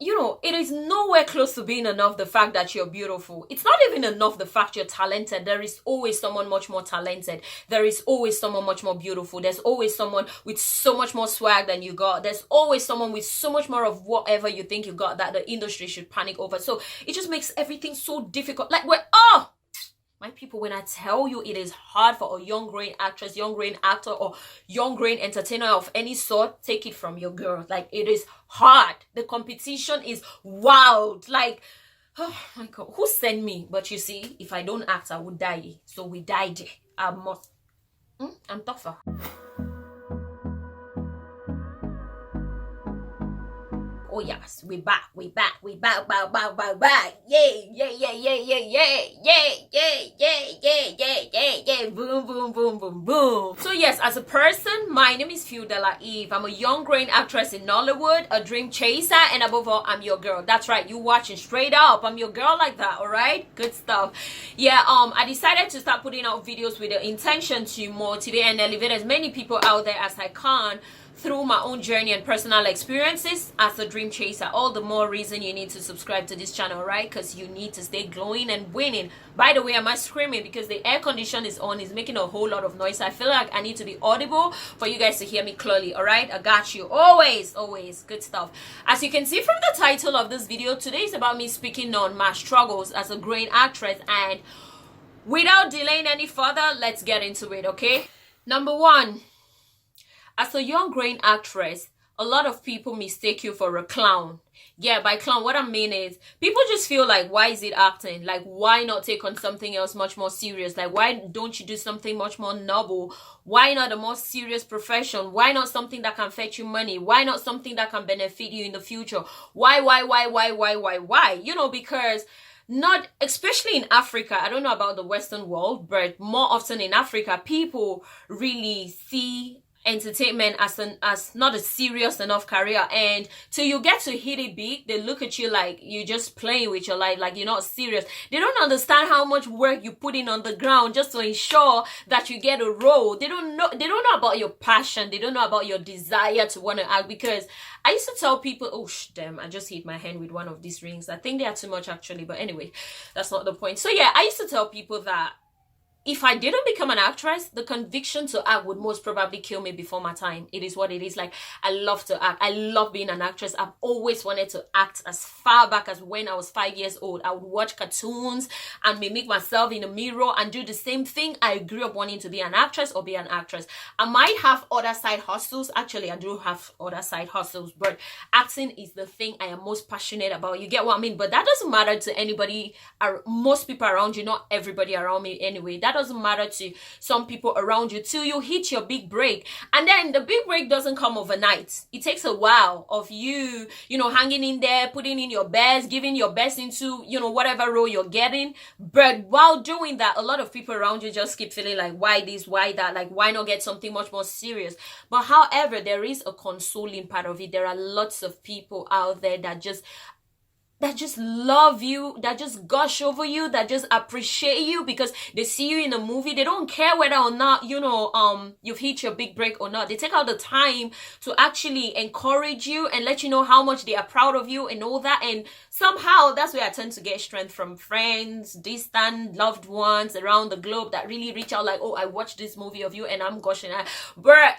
it is nowhere close to being enough the fact that you're beautiful. It's not even enough the fact you're talented. There is always someone much more talented. There is always someone much more beautiful. There's always someone with so much more swag than you got. There's always someone with so much more of whatever you think you got that the industry should panic over. So it just makes everything so difficult. Like, my people, when I tell you it is hard for a young growing actress, young growing actor, or young growing entertainer of any sort, take it from your girl. Like, it is hard. The competition is wild. Like, oh my God, who sent me? But you see, if I don't act, I would die. So we died. I must. I'm tougher. Oh yes, we back, back, yay, yay, yay, yay, yay, yay, yay, yay, yay, yay, yay, yay, yay, boom, boom, boom, boom, boom. So yes, as a person, my name is Fiudella Eve. I'm a young growing actress in Nollywood, a dream chaser, and above all, I'm your girl. That's right, you watching straight up. I'm your girl like that, alright? Good stuff. Yeah, I decided to start putting out videos with the intention to motivate and elevate as many people out there as I can through my own journey and personal experiences as a dream chaser. All the more reason you need to subscribe to this channel, right? Because you need to stay glowing and winning. By the way, am I screaming? Because the air condition is on. It's making a whole lot of noise. I feel like I need to be audible for you guys to hear me clearly, all right? I got you. Always, always. Good stuff. As you can see from the title of this video, today is about me speaking on my struggles as a growing actress. And without delaying any further, let's get into it, okay? Number one, as a young growing actress, a lot of people mistake you for a clown. Yeah, by clown, what I mean is people just feel like, why is it acting? Like, why not take on something else much more serious? Like, why don't you do something much more noble? Why not a more serious profession? Why not something that can fetch you money? Why not something that can benefit you in the future? Why? Because not, especially in Africa, I don't know about the Western world, but more often in Africa, people really see entertainment as not a serious enough career, and till you get to hit it big, they look at you like you're just playing with your life, like you're not serious. They don't understand how much work you put in on the ground just to ensure that you get a role. They don't know about your passion. They don't know about your desire to want to act. Because I used to tell people, oh damn, I just hit my hand with one of these rings. I think they are too much actually, but anyway, that's not the point. So yeah, I used to tell people that if I didn't become an actress, the conviction to act would most probably kill me before my time. It is what it is. Like, I love to act. I love being an actress. I've always wanted to act as far back as when I was 5 years old. I would watch cartoons and mimic myself in the mirror and do the same thing. I grew up wanting to be an actress or be an actress. I might have other side hustles. Actually, I do have other side hustles, but acting is the thing I am most passionate about. You get what I mean? But that doesn't matter to anybody, most people around you, not everybody around me anyway. That doesn't matter to some people around you till you hit your big break. And then the big break doesn't come overnight. It takes a while of you hanging in there, putting in your best, giving your best into whatever role you're getting. But while doing that, a lot of people around you just keep feeling like, why this, why that, like, why not get something much more serious? But however, there is a consoling part of it. There are lots of people out there that just love you, that just gush over you, that just appreciate you because they see you in a movie. They don't care whether or not you've hit your big break or not. They take out the time to actually encourage you and let you know how much they are proud of you and all that. And somehow that's where I tend to get strength from friends, distant loved ones around the globe that really reach out like, oh, I watched this movie of you and I'm gushing. But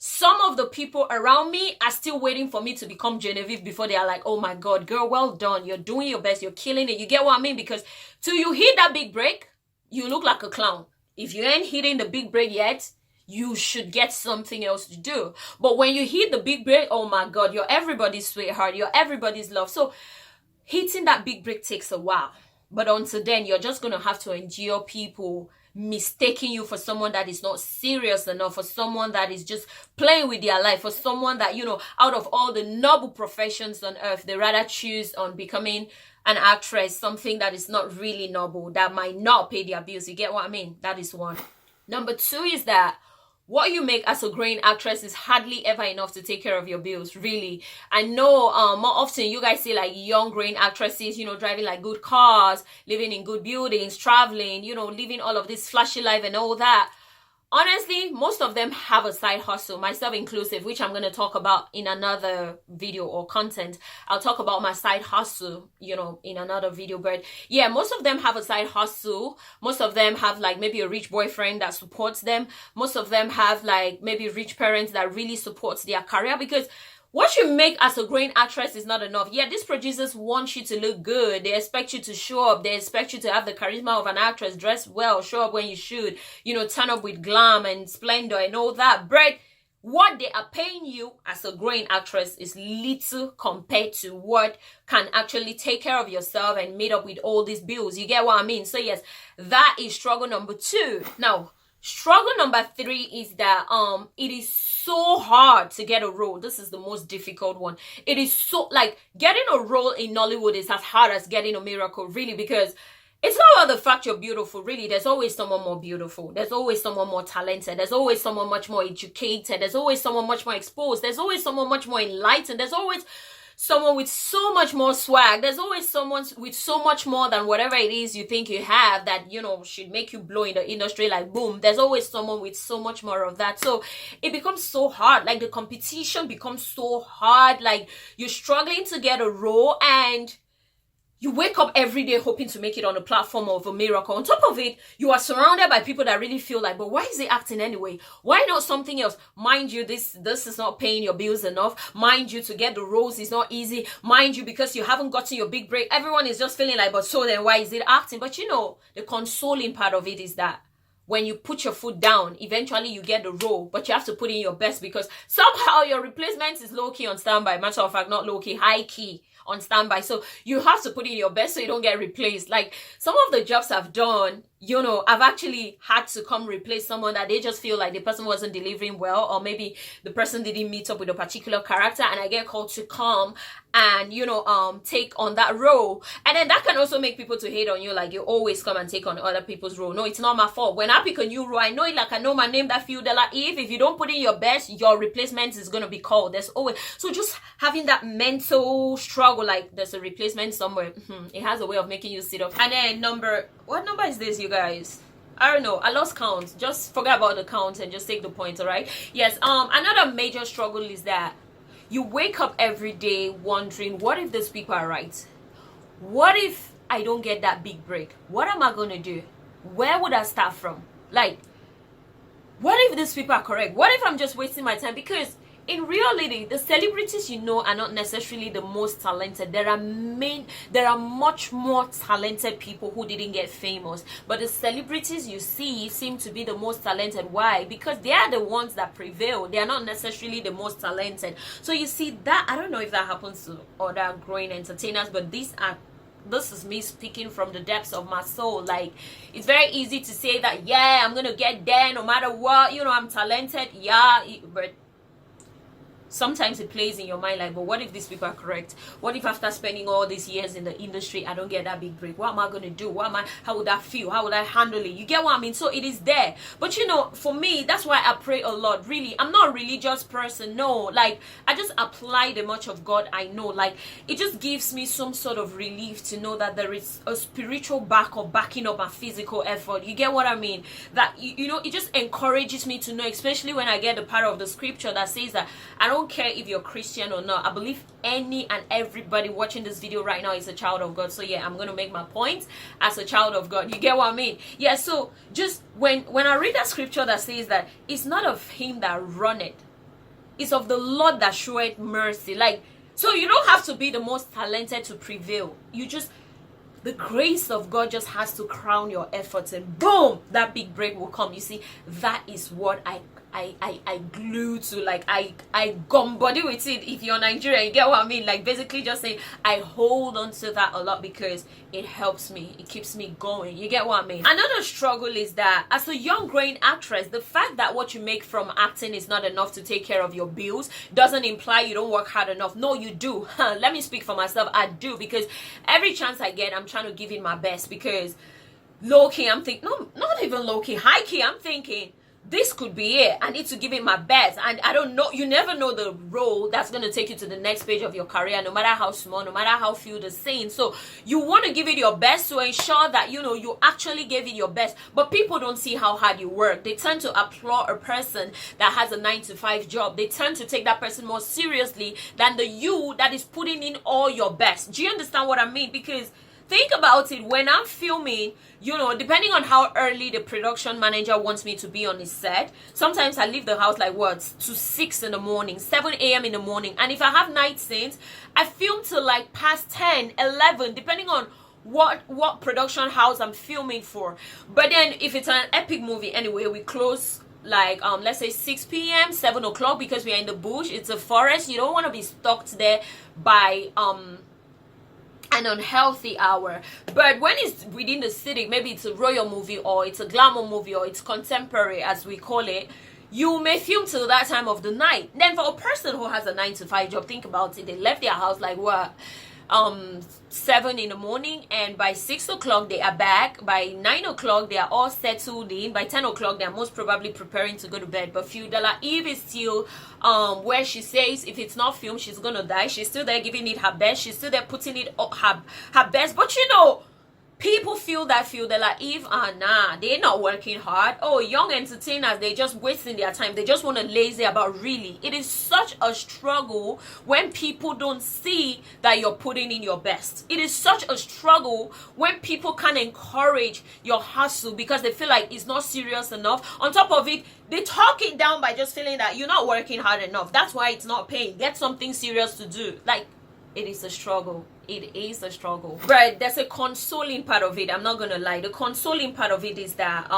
some of the people around me are still waiting for me to become Genevieve before they are like, oh my God, girl, well done. You're doing your best. You're killing it. You get what I mean? Because till you hit that big break, you look like a clown. If you ain't hitting the big break yet, you should get something else to do. But when you hit the big break, oh my God, you're everybody's sweetheart. You're everybody's love. So hitting that big break takes a while. But until then, you're just going to have to endure people mistaking you for someone that is not serious enough, for someone that is just playing with their life, for someone that, out of all the noble professions on earth, they rather choose on becoming an actress, something that is not really noble, that might not pay their bills. You get what I mean? That is one. Number two is that what you make as a growing actress is hardly ever enough to take care of your bills, really. I know more often you guys see like young growing actresses, driving like good cars, living in good buildings, traveling, living all of this flashy life and all that. honestly, most of them have a side hustle, myself inclusive, which I'm going to talk about in another video or content. I'll talk about my side hustle, in another video. But yeah, most of them have a side hustle. Most of them have like maybe a rich boyfriend that supports them. Most of them have like maybe rich parents that really supports their career, because what you make as a growing actress is not enough. Yeah, these producers want you to look good. They expect you to show up. They expect you to have the charisma of an actress, dress well, show up when you should, turn up with glam and splendor and all that. But what they are paying you as a growing actress is little compared to what can actually take care of yourself and meet up with all these bills. You get what I mean? So yes, that is struggle number 2. Now, struggle number 3 is that it is so hard to get a role. This is the most difficult one. It is so, like, getting a role in Nollywood is as hard as getting a miracle, really, because it's not about the fact you're beautiful, really. There's always someone more beautiful. There's always someone more talented. There's always someone much more educated. There's always someone much more exposed. There's always someone much more enlightened. There's always someone with so much more swag. There's always someone with so much more than whatever it is you think you have that, should make you blow in the industry, like boom. There's always someone with so much more of that. So it becomes so hard. Like, the competition becomes so hard. Like, you're struggling to get a role, and you wake up every day hoping to make it on a platform of a miracle. On top of it, you are surrounded by people that really feel like, but why is he acting anyway? Why not something else? Mind you, this is not paying your bills enough. Mind you, to get the roles is not easy. Mind you, because you haven't gotten your big break, everyone is just feeling like, but so then why is it acting? But the consoling part of it is that when you put your foot down, eventually you get the role, but you have to put in your best, because somehow your replacement is low-key on standby. Matter of fact, not low-key, high-key on standby. So you have to put in your best so you don't get replaced. Like, some of the jobs I've done, I've actually had to come replace someone that they just feel like the person wasn't delivering well, or maybe the person didn't meet up with a particular character, and I get called to come and take on that role. And then that can also make people to hate on you, like, you always come and take on other people's role. No, it's not my fault. When I pick a new role, I know it like I know my name, that few dollar. If you don't put in your best, your replacement is going to be called. There's always, so just having that mental struggle, like there's a replacement somewhere, it has a way of making you sit up. And then what number is this, you guys? I don't know, I lost count. Just forget about the count and just take the points. All right, yes. Another major struggle is that you wake up every day wondering, what if these people are right? What if I don't get that big break? What am I gonna do? Where would I start from? Like, what if these people are correct? What if I'm just wasting my time? Because in reality, the celebrities are not necessarily the most talented. There are much more talented people who didn't get famous. But the celebrities you see seem to be the most talented. Why? Because they are the ones that prevail. They are not necessarily the most talented. So you see that, I don't know if that happens to other growing entertainers, but this is me speaking from the depths of my soul. Like, it's very easy to say that, yeah, I'm gonna get there no matter what, I'm talented, yeah, but sometimes it plays in your mind like, but what if these people are correct? What if after spending all these years in the industry, I don't get that big break? What am I going to do? How would I feel? How would I handle it? You get what I mean? So it is there. But for me, that's why I pray a lot. Really, I'm not a religious person. No, like, I just apply the much of God I know. Like, it just gives me some sort of relief to know that there is a spiritual backing up my physical effort. You get what I mean? That, it just encourages me to know, especially when I get the part of the scripture that says that I don't care if you're Christian or not. I believe any and everybody watching this video right now is a child of God. So yeah, I'm going to make my point as a child of God. You get what I mean? Yeah, so just when I read that scripture that says that it's not of him that runneth, it's of the Lord that showeth mercy. Like, so you don't have to be the most talented to prevail. The grace of God just has to crown your efforts, and boom, that big break will come. You see, that is what I glue to. Like, I gum body with it. If you're Nigerian, you get what I mean? Like, basically just saying I hold on to that a lot because it helps me. It keeps me going. You get what I mean? Another struggle is that as a young growing actress, the fact that what you make from acting is not enough to take care of your bills doesn't imply you don't work hard enough. No, you do. Let me speak for myself. I do, because every chance I get, I'm trying to give in my best, because low-key, I'm thinking, no, not even low-key, high-key, I'm thinking, this could be it. I need to give it my best. And I don't know, you never know the role that's going to take you to the next page of your career, no matter how small, no matter how few the scene. So you want to give it your best to ensure that, you know, you actually gave it your best. But people don't see how hard you work. They tend to applaud a person that has a 9-to-5 job. They tend to take that person more seriously than the you that is putting in all your best. Do you understand what I mean? Because think about it, when I'm filming, you know, depending on how early the production manager wants me to be on his set, sometimes I leave the house like what, to 6 in the morning, 7 a.m. in the morning. And if I have night scenes, I film till like past 10, 11, depending on what production house I'm filming for. But then if it's an epic movie anyway, we close like let's say 6 p.m., 7 o'clock, because we are in the bush, it's a forest. You don't want to be stuck there by an unhealthy hour. But when it's within the city, maybe it's a royal movie or it's a glamour movie or it's contemporary as we call it, you may film till that time of the night. Then for a person who has a 9-to-5 job, think about it, they left their house like what, 7 in the morning, and by 6 o'clock they are back. By 9 o'clock they are all settled in. By 10 o'clock they are most probably preparing to go to bed. But Fiudala Eve is still where she says if it's not filmed she's gonna die. She's still there giving it her best. She's still there putting it her best. But you know, people feel they're like, Eve, nah, they're not working hard. Oh, young entertainers, they just wasting their time. They just want to lazy about. Really, it is such a struggle when people don't see that you're putting in your best. It is such a struggle when people can't encourage your hustle because they feel like it's not serious enough. On top of it, they talk it down by just feeling that you're not working hard enough. That's why it's not paying. Get something serious to do. Like, it is a struggle. It is a struggle. But there's a consoling part of it. I'm not gonna lie. The consoling part of it is that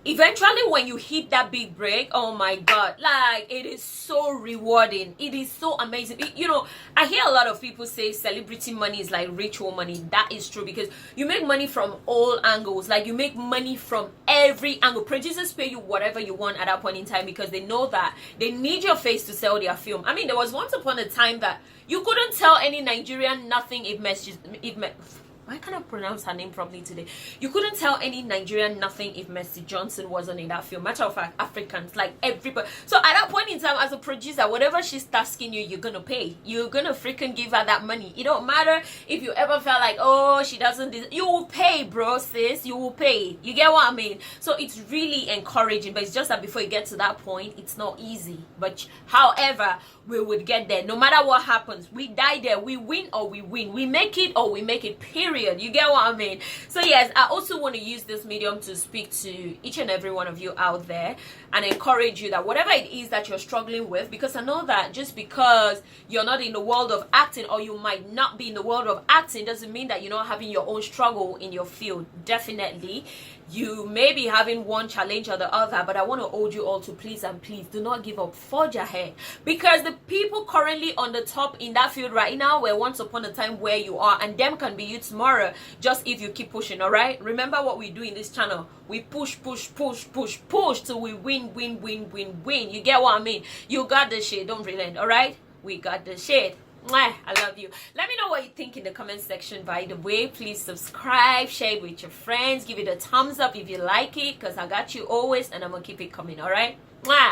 eventually when you hit that big break, oh my god, like, it is so rewarding. It is so amazing. You know, I hear a lot of people say celebrity money is like ritual money. That is true, because you make money from all angles. Like, you make money from every angle. Producers pay you whatever you want at that point in time because they know that they need your face to sell their film. I mean, there was once upon a time that you couldn't tell any Nigerian nothing if why can't I pronounce her name properly today? You couldn't tell any Nigerian nothing if Mercy Johnson wasn't in that film. Matter of fact, Africans, like everybody. So at that point in time, as a producer, whatever she's tasking you, you're gonna pay. You're gonna freaking give her that money. It don't matter if you ever felt like, oh, she doesn't. You will pay, bro, sis. You will pay. You get what I mean? So it's really encouraging, but it's just that before you get to that point, it's not easy. But however, we would get there. No matter what happens, we die there. We win or we win. We make it or we make it, period. You get what I mean? So yes, I also want to use this medium to speak to each and every one of you out there and encourage you that whatever it is that you're struggling with, because I know that just because you're not in the world of acting, or you might not be in the world of acting, doesn't mean that you're not having your own struggle in your field. Definitely, you may be having one challenge or the other, but I want to hold you all to please and please do not give up. Forge ahead, because the people currently on the top in that field right now were once upon a time where you are, and them can be you tomorrow, just if you keep pushing. All right, remember what we do in this channel. We push till we win. You get what I mean? You got the shit. Don't relent. All right, we got the shit. Mwah, I love you. Let me know what you think in the comment section. By the way, please subscribe, share it with your friends, give it a thumbs up if you like it, because I got you always, and I'm gonna keep it coming. All right, mwah.